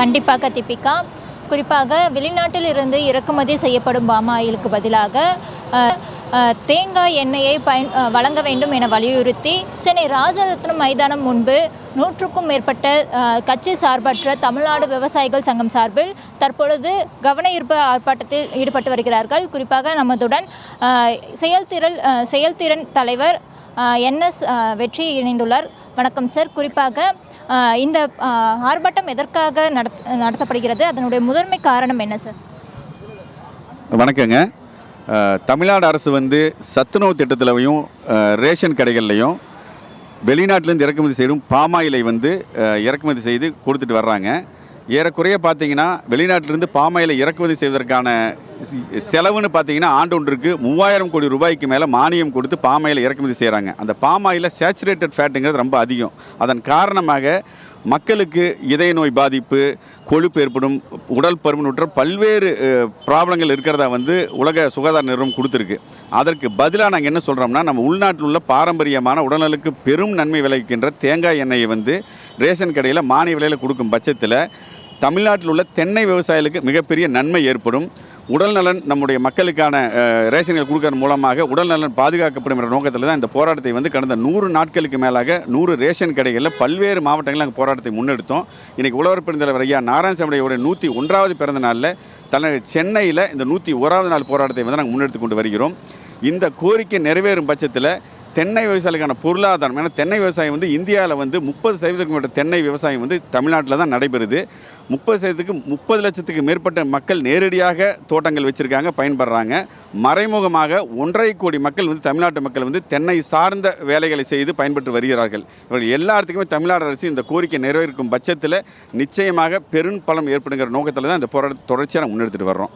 கண்டிப்பாக தீபிகா. குறிப்பாக வெளிநாட்டில் இருந்து இறக்குமதி செய்யப்படும் பாமாயிலுக்கு பதிலாக தேங்காய் எண்ணெயை வழங்க வேண்டும் என வலியுறுத்தி சென்னை ராஜரத்னம் மைதானம் முன்பு 100க்கும் மேற்பட்ட கட்சி சார்பற்ற தமிழ்நாடு விவசாயிகள் சங்கம் சார்பில் தற்பொழுது கவன ஈர்ப்பு ஆர்ப்பாட்டத்தில் ஈடுபட்டு வருகிறார்கள். குறிப்பாக நமதுடன் செயல்திறன் தலைவர் NS வெற்றி இணைந்துள்ளார். வணக்கம் சார். குறிப்பாக இந்த ஆர்ப்பாட்டம் எதற்காக நடத்தப்படுகிறது, அதனுடைய முதன்மை காரணம் என்ன சார்? வணக்கங்க. தமிழ்நாடு அரசு சத்துணவு திட்டத்திலையும் ரேஷன் கடைகள்லையும் வெளிநாட்டிலேருந்து இறக்குமதி செய்யும் பாமாயிலை இறக்குமதி செய்து கொடுத்துட்டு வர்றாங்க. ஏறக்குறைய பார்த்தீங்கன்னா வெளிநாட்டிலிருந்து பாமாயிலை இறக்குமதி செய்வதற்கான செலவுன்னு பார்த்தீங்கன்னா ஆண்டு ஒன்றுக்கு 3000 கோடி ரூபாய்க்கு மேலே மானியம் கொடுத்து பாமாயிலை இறக்குமதி செய்கிறாங்க. அந்த பாமாயிலில் சேச்சுரேட்டட் ஃபேட்டுங்கிறது ரொம்ப அதிகம். அதன் காரணமாக மக்களுக்கு இதய நோய் பாதிப்பு, கொழுப்பு ஏற்படும், உடல் பருமன் உற்ற பல்வேறு ப்ராப்ளங்கள் இருக்கிறதா உலக சுகாதார நிறுவனம் கொடுத்துருக்கு. அதற்கு பதிலாக நாங்கள் என்ன சொல்கிறோம்னா, நம்ம உள்நாட்டில் உள்ள பாரம்பரியமான உடல்நலுக்கு பெரும் நன்மை விளைவிக்கின்ற தேங்காய் எண்ணெயை ரேஷன் கடையில் மானிய விலையில் கொடுக்கும் பட்சத்தில் தமிழ்நாட்டில் உள்ள தென்னை விவசாயிகளுக்கு மிகப்பெரிய நன்மை ஏற்படும். உடல்நலன் நம்முடைய மக்களுக்கான ரேஷன்கள் கொடுக்கறது மூலமாக உடல்நலன் பாதுகாக்கப்படும் என்ற நோக்கத்தில் தான் இந்த போராட்டத்தை கடந்த 100 நாட்களுக்கு மேலாக 100 ரேஷன் கடைகளில் பல்வேறு மாவட்டங்களில் நாங்கள் போராட்டத்தை முன்னெடுத்தோம். இன்றைக்கி உழவர் பெருந்தலைவர் ஐயா நாராயணசாமியோட 101வது பிறந்த நாளில் தலைநகர் சென்னையில் இந்த 101வது நாள் போராட்டத்தை நாங்கள் முன்னெடுத்து கொண்டு வருகிறோம். இந்த கோரிக்கை நிறைவேறும் பட்சத்தில் தென்னை விவசாயிகளுக்கான பொருளாதாரம், ஏன்னா தென்னை விவசாயம் இந்தியாவில் 30% மேற்பட்ட தென்னை விவசாயம் தமிழ்நாட்டில் தான் நடைபெறுது. 30% 30 லட்சத்துக்கு மேற்பட்ட மக்கள் நேரடியாக தோட்டங்கள் வச்சுருக்காங்க, பயன்படுறாங்க. மறைமுகமாக 1.5 கோடி மக்கள் தமிழ்நாட்டு மக்கள் தென்னை சார்ந்த வேலைகளை செய்து பயன்பெற்று வருகிறார்கள். இவர்கள் எல்லாத்துக்குமே தமிழ்நாடு அரசு இந்த கோரிக்கை நிறைவேறும் பட்சத்தில் நிச்சயமாக பெரும் பலம் ஏற்படுங்கிற நோக்கத்தில் தான் இந்த போராட்டத்தை தொடர்ச்சியாக முன்னெடுத்துட்டு வர்றோம்.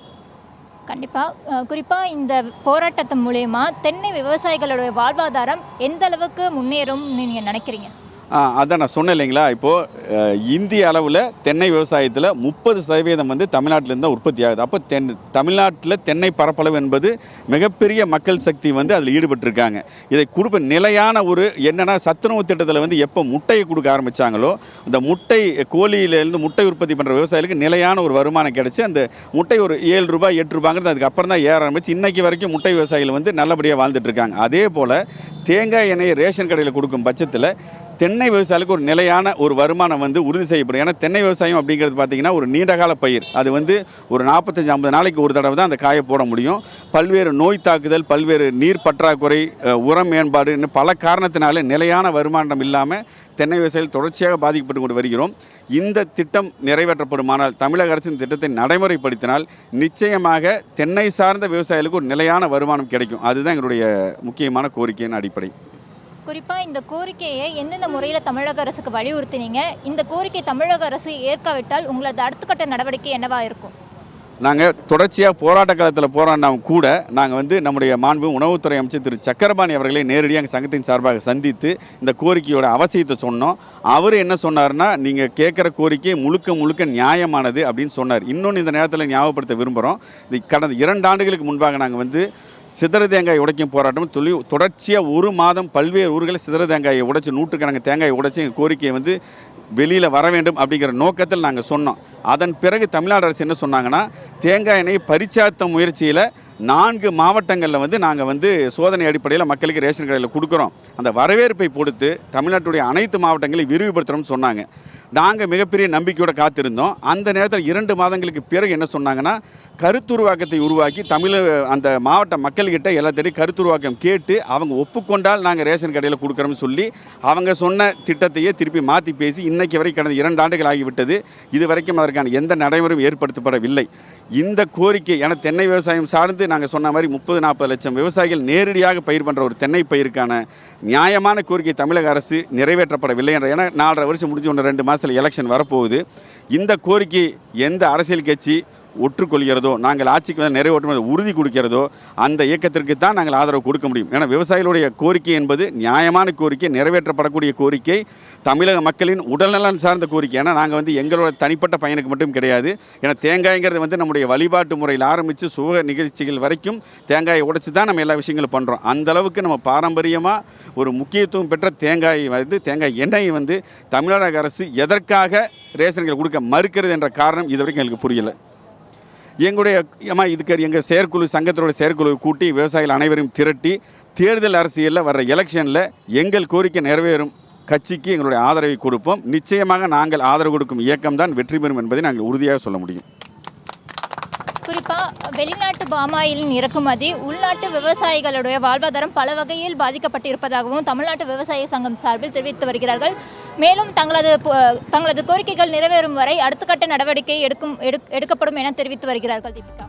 கண்டிப்பாக. குறிப்பாக இந்த போராட்டத்தின் மூலயமா தென்னை விவசாயிகளுடைய வாழ்வாதாரம் எந்த அளவுக்கு முன்னேறும் நீங்கள் நினைக்கிறீங்க? அதான் நான் சொன்னேன் இல்லைங்களா, இப்போது இந்திய அளவில் தென்னை விவசாயத்தில் 30% தமிழ்நாட்டிலேருந்து தான் உற்பத்தி ஆகுது. அப்போ தமிழ்நாட்டில் தென்னை பரப்பளவு என்பது மிகப்பெரிய மக்கள் சக்தி அதில் ஈடுபட்டிருக்காங்க. இதை கொடுப்ப நிலையான ஒரு என்னென்னா சத்துணவு திட்டத்தில் எப்போ முட்டையை கொடுக்க ஆரம்பித்தாங்களோ, இந்த முட்டை கோழியிலேருந்து முட்டை உற்பத்தி பண்ணுற விவசாயிகளுக்கு நிலையான ஒரு வருமானம் கிடச்சி அந்த முட்டை ஒரு 7 ரூபாய் 8 ரூபாங்கிறது அதுக்கப்புறம் தான் ஏற ஆரம்பிச்சு இன்றைக்கி வரைக்கும் முட்டை விவசாயிகள் நல்லபடியாக வாழ்ந்துட்டு இருக்காங்க. அதே போல் தேங்காய் எண்ணெயை ரேஷன் கடையில் கொடுக்கும் பட்சத்தில் தென்னை விவசாயிகளுக்கு ஒரு நிலையான ஒரு வருமானம் உறுதி செய்யப்படும். ஏன்னா தென்னை விவசாயம் அப்படிங்கிறது பார்த்திங்கன்னா ஒரு நீண்டகால பயிர். அது ஒரு 45-50 நாளைக்கு ஒரு தடவை தான் அந்த காயை போட முடியும். பல்வேறு நோய் தாக்குதல், பல்வேறு நீர் பற்றாக்குறை, உரம் மேம்பாடு, இன்னும் பல காரணத்தினால நிலையான வருமானம் இல்லாமல் தென்னை விவசாயிகள் தொடர்ச்சியாக பாதிக்கப்பட்டு கொண்டு வருகிறோம். இந்த திட்டம் நிறைவேற்றப்படுமானால், தமிழக அரசின் திட்டத்தை நடைமுறைப்படுத்தினால் நிச்சயமாக தென்னை சார்ந்த விவசாயிகளுக்கு ஒரு நிலையான வருமானம் கிடைக்கும். அதுதான் எங்களுடைய முக்கியமான கோரிக்கையின் அடிப்படை. குறிப்பாக இந்த கோரிக்கையை எந்தெந்த முறையில் தமிழக அரசுக்கு வலியுறுத்தினீங்க? இந்த கோரிக்கை தமிழக அரசு ஏற்காவிட்டால் உங்களது அடுத்த கட்ட நடவடிக்கை என்னவாக இருக்கும்? நாங்கள் தொடர்ச்சியாக போராட்ட காலத்தில் போராடினவங்க கூட நாங்கள் நம்முடைய மாண்பு உணவுத்துறை அமைச்சர் திரு சக்கரபாணி அவர்களை நேரடியாக சங்கத்தின் சார்பாக சந்தித்து இந்த கோரிக்கையோட அவசியத்தை சொன்னோம். அவர் என்ன சொன்னார்னா, நீங்கள் கேட்குற கோரிக்கை முழுக்க நியாயமானது அப்படின்னு சொன்னார். இன்னொன்று இந்த நேரத்தில் ஞாபகப்படுத்த விரும்புகிறோம். இது கடந்த 2 ஆண்டுகளுக்கு முன்பாக நாங்கள் சிதற தேங்காய் உடைக்கும் போராட்டம் தொடர்ச்சியாக 1 மாதம் பல்வேறு ஊர்களில் சிதற தேங்காயை உடைச்சி 100 தேங்காயை உடைச்சி எங்கள் கோரிக்கையை வெளியில் வர வேண்டும் அப்படிங்கிற நோக்கத்தில் நாங்கள் சொன்னோம். அதன் பிறகு தமிழ்நாடு அரசு என்ன சொன்னாங்கன்னா, தேங்காய் எண்ணெயை பரிச்சார்த்த முயற்சியில் 4 மாவட்டங்களில் நாங்கள் சோதனை அடிப்படையில் மக்களுக்கு ரேஷன் கடையில் கொடுக்குறோம். அந்த வரவேற்பை பொறுத்து தமிழ்நாட்டுடைய அனைத்து மாவட்டங்களையும் விரிவுபடுத்துகிறோம்னு சொன்னாங்க. நாங்கள் மிகப்பெரிய நம்பிக்கையோடு காத்திருந்தோம். அந்த நேரத்தில் 2 மாதங்களுக்கு பிறகு என்ன சொன்னாங்கன்னா, கருத்துருவாக்கத்தை உருவாக்கி அந்த மாவட்ட மக்கள்கிட்ட எல்லாத்தையும் கருத்துருவாக்கம் கேட்டு அவங்க ஒப்புக்கொண்டால் நாங்கள் ரேஷன் கடையில் கொடுக்குறோம்னு சொல்லி அவங்க சொன்ன திட்டத்தையே திருப்பி மாற்றி பேசி இன்றைக்கி வரை கடந்த 2 ஆண்டுகள் ஆகிவிட்டது. இது வரைக்கும் அதற்கான எந்த நடைமுறையும் ஏற்படுத்தப்படவில்லை. இந்த கோரிக்கை, ஏன்னா தென்னை விவசாயம் சார்ந்து நாங்கள் சொன்ன மாதிரி 30-40 லட்சம் விவசாயிகள் நேரடியாக பயிர் பண்ணுற ஒரு தென்னை பயிருக்கான நியாயமான கோரிக்கை தமிழக அரசு நிறைவேற்றப்படவில்லை என்ற, ஏன்னா 4.5 வருஷம் முடிஞ்சு 2 மாதத்தில் எலெக்ஷன் வரப்போகுது. இந்த கோரிக்கை எந்த அரசியல் கட்சி ஒற்றுக்கொள்கிறதோ, நாங்கள் ஆட்சிக்கு வந்து நிறைவேற்றும் உறுதி கொடுக்கிறதோ அந்த இயக்கத்திற்கு தான் நாங்கள் ஆதரவு கொடுக்க முடியும். ஏன்னா விவசாயிகளுடைய கோரிக்கை என்பது நியாயமான கோரிக்கை, நிறைவேற்றப்படக்கூடிய கோரிக்கை, தமிழக மக்களின் உடல்நலன் சார்ந்த கோரிக்கை. ஏன்னா நாங்கள் வந்து எங்களோட தனிப்பட்ட பயனுக்கு மட்டும் கிடையாது. ஏன்னா தேங்காய்ங்கிறது வந்து நம்முடைய வழிபாட்டு முறையில் ஆரம்பித்து சுக நிகழ்ச்சிகள் வரைக்கும் தேங்காயை உடைச்சி தான் நம்ம எல்லா விஷயங்களும் பண்ணுறோம். அந்த அளவுக்கு நம்ம பாரம்பரியமாக ஒரு முக்கியத்துவம் பெற்ற தேங்காய் எண்ணெயை வந்து தமிழக அரசு எதற்காக ரேஷன்கள் கொடுக்க மறுக்கிறது என்ற காரணம் இது வரைக்கும் எங்களுக்கு புரியலை. இதுக்கு எங்கள் செயற்குழு, சங்கத்தோட செயற்குழுவை கூட்டி விவசாயிகள் அனைவரையும் திரட்டி தேர்தல் அரசியலில் வர்ற எலெக்ஷனில் எங்கள் கோரிக்கை நிறைவேறும் கட்சிக்கு எங்களுடைய ஆதரவை கொடுப்போம். நிச்சயமாக நாங்கள் ஆதரவு கொடுக்கும் இயக்கம் தான் வெற்றி பெறும் என்பதை நாங்கள் உறுதியாக சொல்ல முடியும். குறிப்பாக வெளிநாட்டு பாமாயிலின் இறக்குமதி உள்நாட்டு விவசாயிகளுடைய வாழ்வாதாரம் பல வகையில் பாதிக்கப்பட்டிருப்பதாகவும் தமிழ்நாட்டு விவசாய சங்கம் சார்பில் தெரிவித்து வருகிறார்கள். மேலும் தங்களது கோரிக்கைகள் நிறைவேறும் வரை அடுத்த கட்ட நடவடிக்கை எடுக்கப்படும் என தெரிவித்து வருகிறார்கள். தீபிகா.